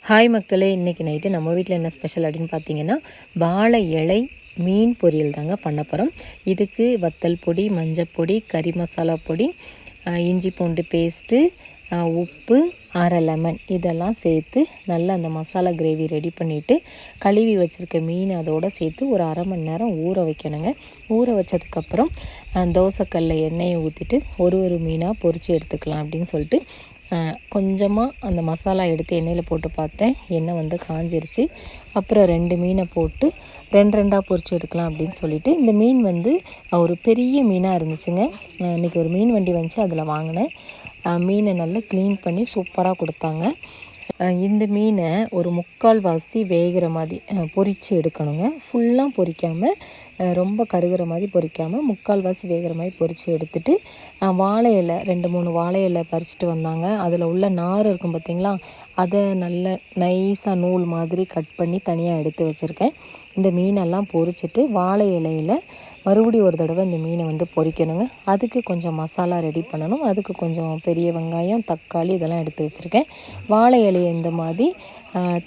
Hi மக்களே, இன்றைக்கி night நம்ம வீட்டில் என்ன ஸ்பெஷல் அப்படின்னு பார்த்தீங்கன்னா, வாழை இலை மீன் பொரியல் தாங்க பண்ண போகிறோம். இதுக்கு வத்தல் பொடி, மஞ்சள் பொடி, கறி மசாலா பொடி, இஞ்சி பூண்டு பேஸ்ட்டு, உப்பு, அரை லெமன் இதெல்லாம் சேர்த்து நல்லா அந்த மசாலா கிரேவி ரெடி பண்ணிவிட்டு கழுவி வச்சுருக்க மீன் அதோடு சேர்த்து ஒரு அரை மணி நேரம் ஊற வைக்கணுங்க. ஊற வச்சதுக்கப்புறம் தோசைக்கல்லில் எண்ணெயை ஊற்றிட்டு ஒரு மீனாக பொரித்து எடுத்துக்கலாம் அப்படின்னு சொல்லிட்டு கொஞ்சமாக அந்த மசாலா எடுத்து எண்ணெயில் போட்டு பார்த்தேன். எண்ணெய் காஞ்சிருச்சு. அப்புறம் 2 மீனை போட்டு 2 பொரித்து எடுக்கலாம் அப்படின்னு சொல்லிட்டு இந்த மீன் ஒரு பெரிய மீனாக இருந்துச்சுங்க. இன்றைக்கி ஒரு மீன் வண்டி வந்துச்சு, அதில் வாங்கினேன். மீனை நல்லா க்ளீன் பண்ணி சூப்பராக கொடுத்தாங்க. இந்த மீனை ஒரு 3/4 வேகிற மாதிரி பொரித்து எடுக்கணுங்க. ஃபுல்லாக பொரிக்காமல் ரொம்ப கருகிற மாதிரி பொரிக்காமல் 3/4 வேகிற மாதிரி பொரித்து எடுத்துகிட்டு வாழை இலை 2-3 வாழை இலை பறிச்சுட்டு வந்தாங்க. அதில் உள்ள நார் இருக்கும் பார்த்திங்களா, அதை நல்ல நைஸாக நூல் மாதிரி கட் பண்ணி தனியாக எடுத்து வச்சுருக்கேன். இந்த மீனெல்லாம் பொரிச்சிட்டு வாழை இலையில் மறுபடியும் ஒரு தடவை இந்த மீனை பொரிக்கணுங்க. அதுக்கு கொஞ்சம் மசாலா ரெடி பண்ணணும். அதுக்கு கொஞ்சம் பெரிய வெங்காயம், தக்காளி இதெல்லாம் எடுத்து வச்சுருக்கேன். வாழை இலையை இந்த மாதிரி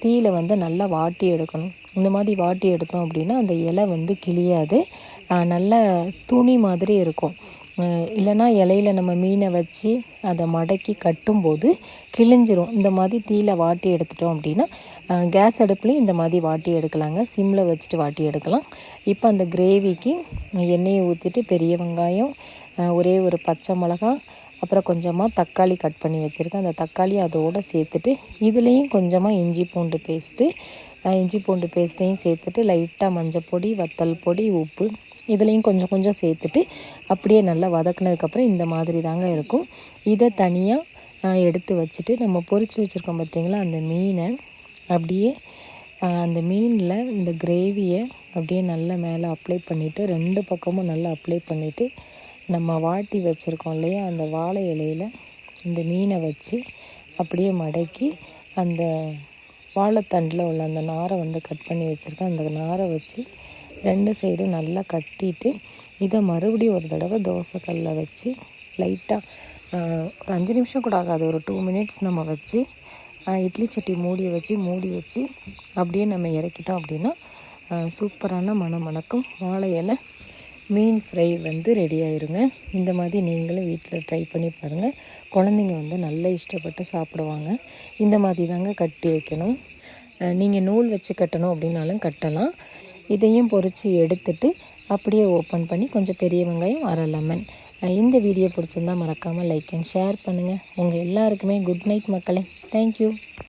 தீயில நல்லா வாட்டி எடுக்கணும். இந்த மாதிரி வாட்டி எடுத்தோம் அப்படின்னா அந்த இலை கிளியாது, நல்ல துணி மாதிரி இருக்கும். இல்லைனா இலையில நம்ம மீனை வச்சு அதை மடக்கி கட்டும்போது கிழிஞ்சிரும். இந்த மாதிரி தீயில வாட்டி எடுத்துட்டோம் அப்படின்னா கேஸ் அடுப்புலையும் இந்த மாதிரி வாட்டி எடுக்கலாங்க. சிம்மில் வச்சுட்டு வாட்டி எடுக்கலாம். இப்போ அந்த கிரேவிக்கு எண்ணெயை ஊற்றிட்டு பெரிய வெங்காயம், ஒரே ஒரு பச்சை மிளகா, அப்புறம் கொஞ்சமாக தக்காளி கட் பண்ணி வச்சுருக்கேன். அந்த தக்காளி அதோடு சேர்த்துட்டு இதுலேயும் கொஞ்சமாக இஞ்சி பூண்டு பேஸ்ட்டையும் சேர்த்துட்டு லைட்டாக மஞ்சள் பொடி, வத்தல் பொடி, உப்பு இதுலேயும் கொஞ்சம் சேர்த்துட்டு அப்படியே நல்லா வதக்குனதுக்கப்புறம் இந்த மாதிரி தாங்க இருக்கும். இதை தனியாக எடுத்து வச்சுட்டு நம்ம பொரித்து வச்சுருக்கோம் பார்த்திங்களா, அந்த மீனை அப்படியே அந்த மீனில் இந்த கிரேவியை அப்படியே நல்லா மேலே அப்ளை பண்ணிவிட்டு 2 பக்கமும் நல்லா அப்ளை பண்ணிவிட்டு நம்ம வாட்டி வச்சுருக்கோம் இல்லையா, அந்த வாழை இலையில் இந்த மீனை வச்சு அப்படியே மடக்கி அந்த வாழைத்தண்டில் உள்ள அந்த நாரை கட் பண்ணி வச்சுருக்கேன். அந்த நாரை வச்சு 2 சைடும் நல்லா கட்டிட்டு இதை மறுபடியும் ஒரு தடவை தோசைக்கல்லில் வச்சு லைட்டாக ஒரு 5 நிமிஷம் கூட ஆகாது, ஒரு 2 மினிட்ஸ் நம்ம வச்சு இட்லி சட்டி மூடி வச்சு அப்படியே நம்ம இறக்கிட்டோம் அப்படின்னா சூப்பரான மணக்கும் வாழை இலை மீன் ஃப்ரை ரெடி ஆயிருங்க. இந்த மாதிரி நீங்களும் வீட்டில் ட்ரை பண்ணி பாருங்கள். குழந்தைங்க நல்லா இஷ்டப்பட்டு சாப்பிடுவாங்க. இந்த மாதிரி தாங்க கட்டி வைக்கணும். நீங்கள் நூல் வச்சு கட்டணும் அப்படின்னாலும் கட்டலாம். இதையும் பொரித்து எடுத்துட்டு அப்படியே ஓப்பன் பண்ணி கொஞ்சம் பெரிய வெங்காயம், அரை லெமன். இந்த வீடியோ பிடிச்சிருந்தால் மறக்காமல் லைக் அண்ட் ஷேர் பண்ணுங்கள். உங்கள் எல்லாருக்குமே குட் நைட் மக்களே. தேங்க்யூ.